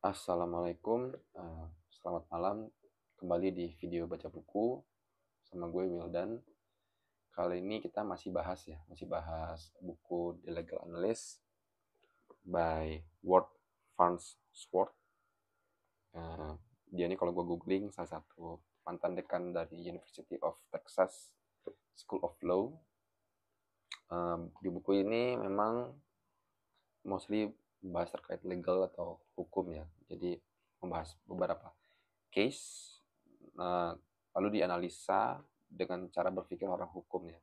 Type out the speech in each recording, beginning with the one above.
Assalamualaikum, selamat malam. Kembali di video baca buku sama gue Wildan. Kali ini kita masih bahas buku The Legal Analyst by Ward Farnsworth. Dia ini kalau gue googling salah satu mantan dekan dari University of Texas School of Law. Di buku ini memang mostly membahas terkait legal atau hukum ya. Jadi membahas beberapa case, lalu dianalisa dengan cara berpikir orang hukum ya.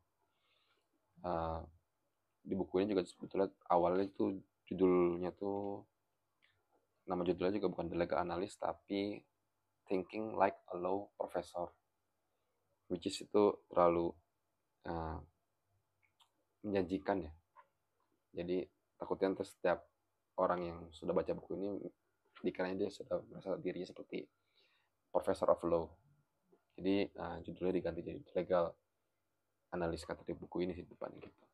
Di buku ini juga sebetulnya awalnya itu nama judulnya juga bukan The Legal Analyst tapi Thinking Like a Law Professor, which is itu terlalu menjanjikan ya. Jadi takutnya nanti setiap orang yang sudah baca buku ini dikiranya dia sudah merasa dirinya seperti Professor of Law. Jadi judulnya diganti jadi Legal Analyst kata di buku ini sih depannya gitu.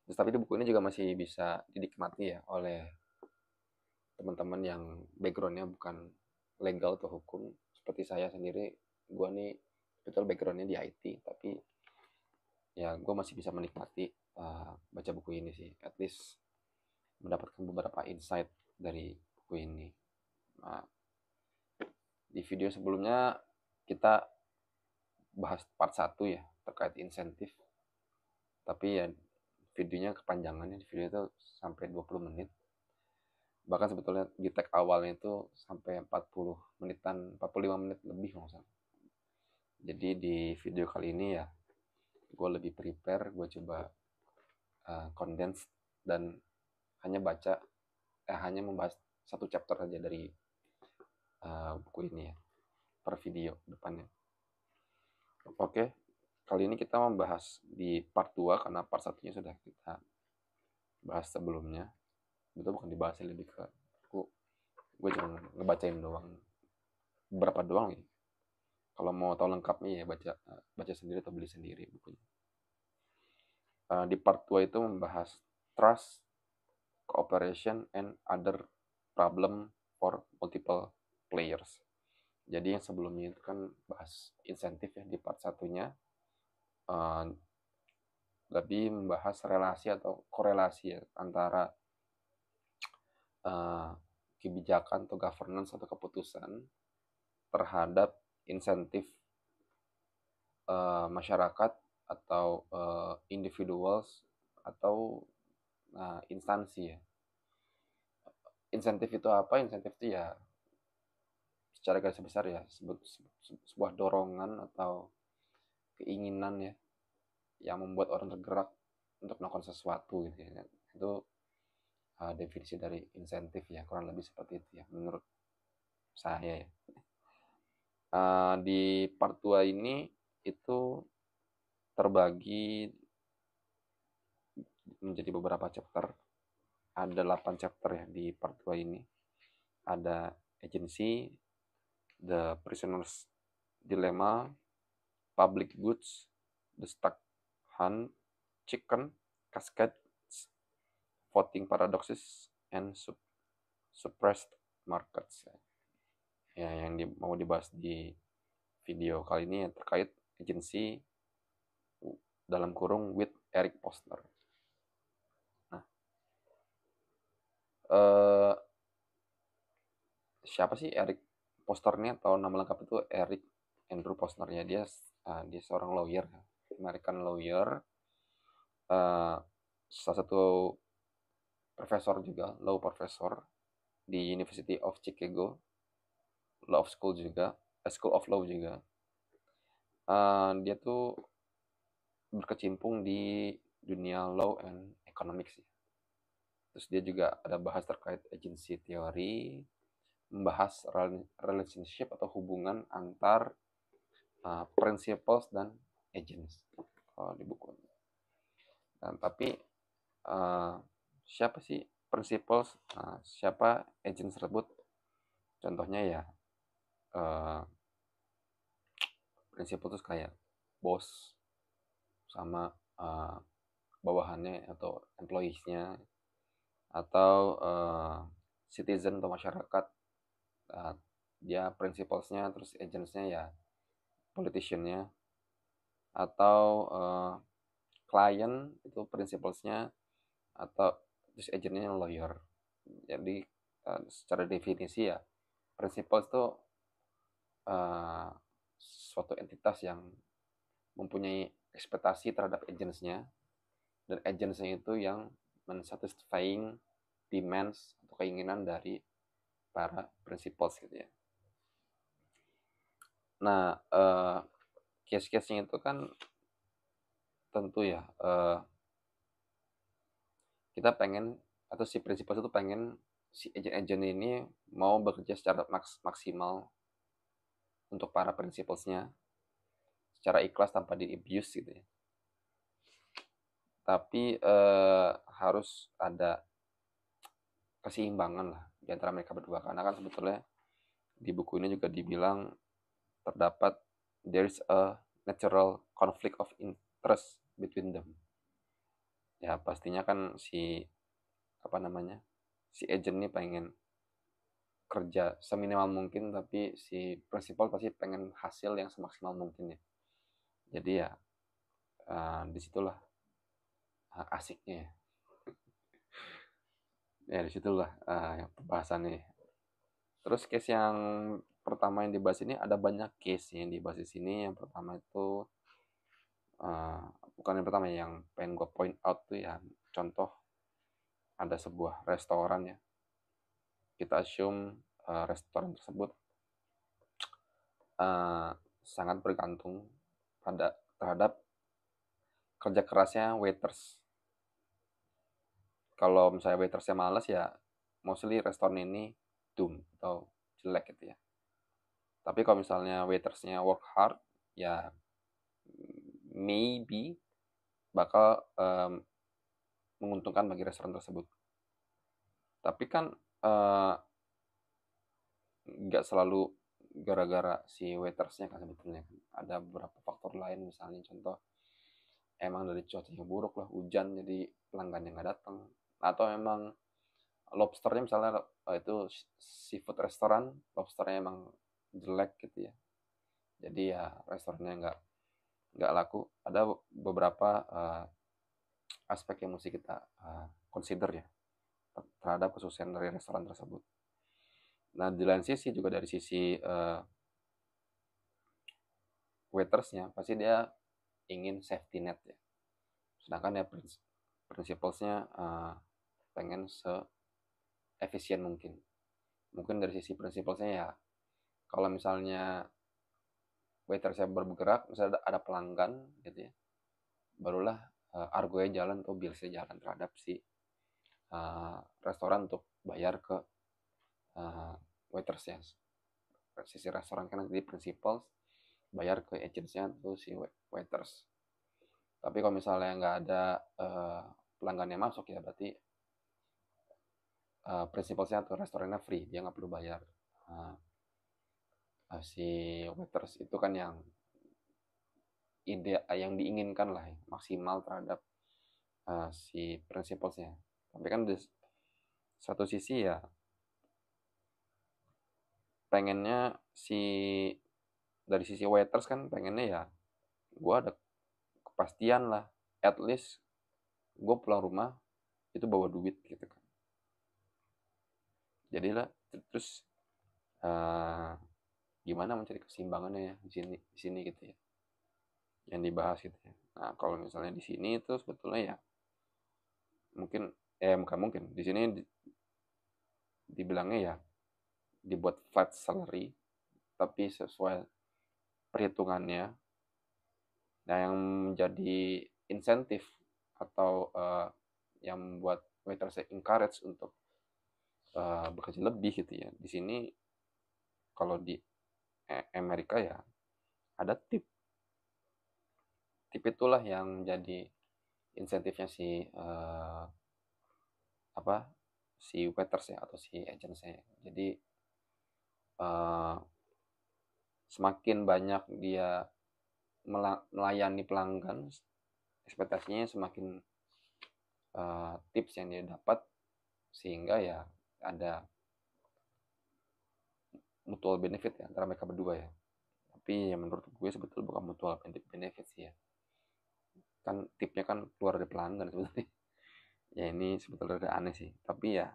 Terus tapi di buku ini juga masih bisa dinikmati ya oleh teman-teman yang backgroundnya bukan legal atau hukum seperti saya sendiri. Gue nih betul backgroundnya di IT, tapi ya gue masih bisa menikmati baca buku ini sih, at least mendapatkan beberapa insight dari buku ini. Di video sebelumnya kita bahas part 1 ya terkait insentif, tapi ya videonya kepanjangannya, di video itu sampai 20 menit, bahkan sebetulnya di tag awalnya itu sampai 40 menitan, 45 menit lebih maksudnya. Jadi di video kali ini ya gue lebih prepare, gue coba condense dan hanya membahas satu chapter saja dari buku ini ya per video depannya. Oke, kali ini kita membahas di part 2 karena part 1-nya sudah kita bahas sebelumnya. Itu bukan dibahasnya, lebih ke gue cuma ngebacain doang, beberapa doang nih. Kalau mau tahu lengkapnya ya baca sendiri atau beli sendiri bukunya. Di part 2 itu membahas trust, cooperation, and other problem for multiple players. Jadi yang sebelumnya itu kan bahas insentif ya, di part 1-nya lebih membahas relasi atau korelasi ya, antara kebijakan atau governance atau keputusan terhadap insentif masyarakat atau individuals atau instansi ya. Insentif itu apa? Insentif itu ya secara garis besar ya sebuah dorongan atau keinginan ya yang membuat orang tergerak untuk melakukan sesuatu gitu ya. Itu definisi dari insentif ya, kurang lebih seperti itu ya menurut saya ya. Di part 2 ini itu terbagi menjadi beberapa chapter. Ada 8 chapter ya di part 2 ini. Ada agency, the prisoner's dilemma, public goods, the stuck hunt, chicken, cascades, voting paradoxes, and suppressed markets. Ya, yang mau dibahas di video kali ini ya terkait agency dalam kurung with Eric Posner. Nah, siapa sih Eric Posner ini, atau nama lengkap itu Eric Andrew Posner ya. Dia seorang lawyer, American lawyer, salah satu profesor juga, law professor di University of Chicago, Law School juga, School of Law juga. Dia tuh berkecimpung di dunia law and economics ya. Terus dia juga ada bahas terkait agency theory, membahas relationship atau hubungan antar principles dan agents di buku. Dan tapi siapa sih principles, siapa agents tersebut? Contohnya ya principle itu kayak bos sama bawahannya atau employees-nya, atau citizen atau masyarakat, dia principles-nya, terus agents-nya ya politician-nya, atau client itu principles-nya, atau terus agent-nya lawyer. Jadi secara definisi ya principles itu suatu entitas yang mempunyai ekspektasi terhadap agents-nya, dan agents-nya itu yang mensatisfying demands atau keinginan dari para principles gitu ya. Nah, case-case-nya itu kan tentu ya kita pengen, atau si principles itu pengen si agent-agent ini mau bekerja secara maksimal untuk para principles-nya secara ikhlas tanpa di-abuse gitu ya. Tapi harus ada keseimbangan lah di antara mereka berdua, karena kan sebetulnya di buku ini juga dibilang terdapat there's a natural conflict of interest between them. Ya pastinya kan si agent ini pengen kerja seminimal mungkin, tapi si principal pasti pengen hasil yang semaksimal mungkin ya. Jadi ya disitulah asiknya ya. Ya disitulah pembahasannya. Terus case yang pertama yang dibahas ini, ada banyak case yang dibahas di sini. Yang pertama itu bukan yang pertama, yang pengen gue point out tuh ya, contoh ada sebuah restoran ya. Kita assume restoran tersebut sangat bergantung terhadap kerja kerasnya waiters. Kalau misalnya waitersnya malas ya mostly restoran ini doom atau jelek gitu ya. Tapi kalau misalnya waitersnya work hard ya maybe bakal menguntungkan bagi restoran tersebut. Tapi kan nggak selalu gara-gara si waitersnya kan sebetulnya. Ada beberapa faktor lain, misalnya contoh emang dari cuacanya buruk lah, hujan jadi pelanggannya nggak datang, atau emang lobsternya misalnya itu seafood restoran, lobsternya emang jelek gitu ya, jadi ya restorannya nggak laku. Ada beberapa aspek yang mesti kita consider ya terhadap kesusahan dari restoran tersebut. Nah di lain sisi juga dari sisi waitersnya pasti dia ingin safety net ya, sedangkan ya principlesnya pengen se-efisien mungkin. Mungkin dari sisi principlesnya ya kalau misalnya waitersnya bergerak, misalnya ada pelanggan gitu ya, barulah argonya jalan atau billsnya jalan terhadap si restoran untuk bayar ke waitersnya. Sisi restoran kan jadi principles, bayar ke agentsnya tuh si waiters. Tapi kalau misalnya nggak ada pelanggan yang masuk ya berarti principlesnya atau restorannya free, dia nggak perlu bayar. Si waiters itu kan yang ide yang diinginkan lah ya, maksimal terhadap si principlesnya. Tapi kan di satu sisi ya pengennya dari sisi waiters kan pengennya ya gue ada kepastian lah, at least gue pulang rumah itu bawa duit gitu kan. Jadilah terus gimana mencari keseimbangannya ya di sini gitu ya yang dibahas gitu ya. Nah kalau misalnya di sini itu sebetulnya ya mungkin bukan mungkin di sini dibilangnya ya dibuat flat salary tapi sesuai perhitungannya. Nah yang menjadi insentif atau yang membuat waiters encourage untuk bekerja lebih gitu ya, di sini kalau di Amerika ya ada tip itulah yang jadi insentifnya si si waiters ya atau si agency. Jadi semakin banyak dia melayani pelanggan, ekspektasinya semakin tips yang dia dapat, sehingga ya ada mutual benefit ya antara mereka berdua ya. Tapi ya menurut gue sebetulnya bukan mutual benefit sih ya. Kan tipnya kan keluar dari pelanggan sebetulnya. Ya ini sebetulnya udah aneh sih. Tapi ya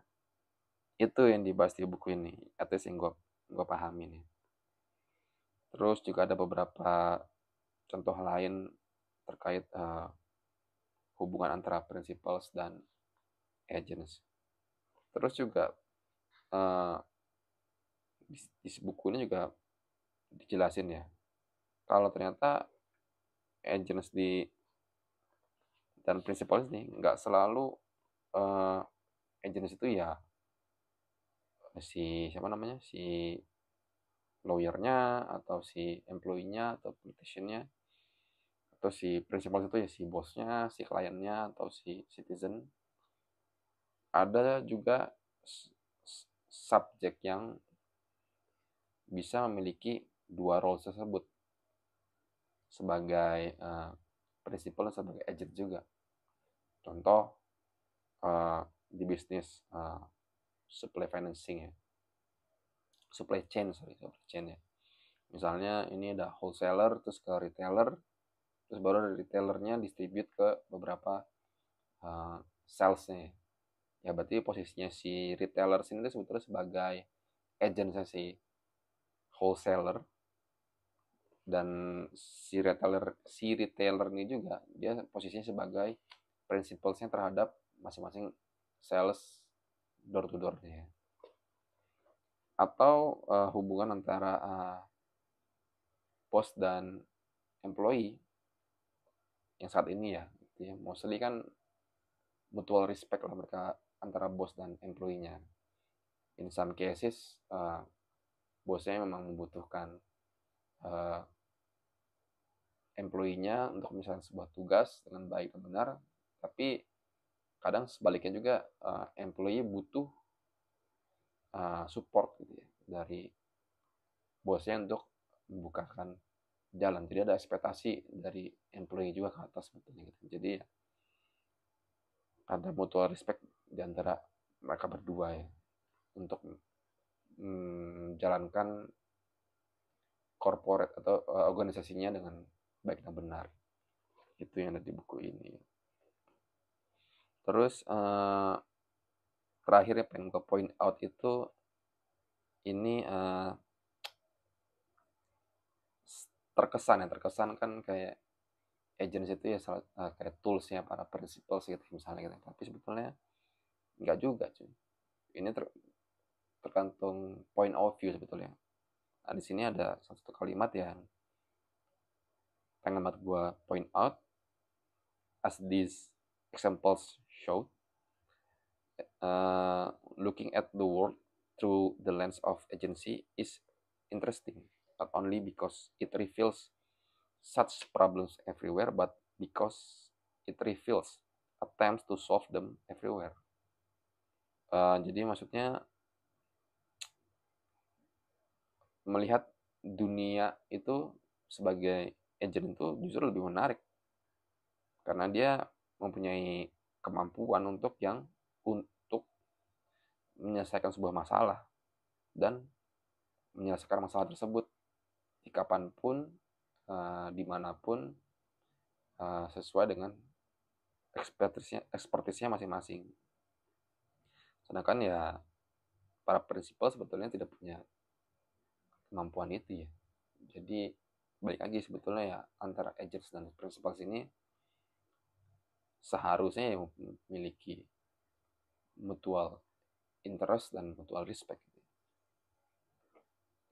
itu yang dibahas di buku ini. At least yang gue pahami nih. Terus juga ada beberapa contoh lain terkait hubungan antara principals dan agents. Terus juga di buku ini juga dijelasin ya, kalau ternyata agents dan principals ini nggak selalu agents itu ya siapa namanya si lawyernya atau si employee-nya atau politician-nya, atau si principal itu ya si bosnya, si kliennya, atau si citizen. Ada juga subjek yang bisa memiliki dua role tersebut sebagai principal dan sebagai agent juga. Contoh di bisnis supply financing ya, supply chain ya. Misalnya ini ada wholesaler terus ke retailer, terus baru dari retailernya distribute ke beberapa salesnya. Ya berarti posisinya si retailer sini sebetulnya sebagai agentnya si wholesaler, dan si retailer ini juga dia posisinya sebagai principalsnya terhadap masing-masing sales door to door-nya. Atau hubungan antara bos dan employee yang saat ini ya, gitu ya, mostly kan mutual respect lah mereka antara bos dan employee-nya. In some cases bosnya memang membutuhkan employee-nya untuk misalnya sebuah tugas dengan baik dan benar, tapi kadang sebaliknya juga employee butuh support gitu ya dari bosnya untuk membukakan jalan. Jadi ada ekspektasi dari employee juga ke atas sebetulnya gitu. Jadi ya, ada mutual respect di antara mereka berdua ya untuk menjalankan corporate atau organisasinya dengan baik dan benar. Itu yang ada di buku ini. Terus terakhir yang pengen gue point out itu ini terkesan kan kayak agents itu ya kayak toolsnya para principals gitu misalnya gitu. Tapi sebetulnya nggak juga cuy. Ini tergantung point of view sebetulnya. Nah, di sini ada satu kalimat yang pengen banget gue point out. As these examples show, looking at the world through the lens of agency is interesting, not only because it reveals such problems everywhere, but because it reveals attempts to solve them everywhere. Jadi maksudnya melihat dunia itu sebagai agent itu justru lebih menarik karena dia mempunyai kemampuan untuk menyelesaikan sebuah masalah dan menyelesaikan masalah tersebut di kapanpun, dimanapun, sesuai dengan ekspertisnya masing-masing. Sedangkan ya para prinsipal sebetulnya tidak punya kemampuan itu ya. Jadi balik lagi sebetulnya ya antara agents dan principals ini seharusnya yang memiliki mutual interest dan mutual respect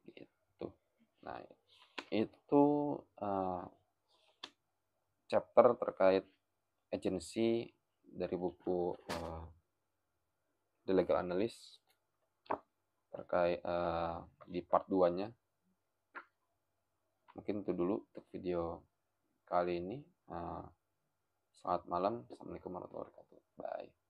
gitu. Nah itu chapter terkait agency dari buku The Legal Analyst terkait di part 2-nya. Mungkin itu dulu untuk video kali ini. Selamat malam. Assalamualaikum warahmatullahi wabarakatuh. Bye.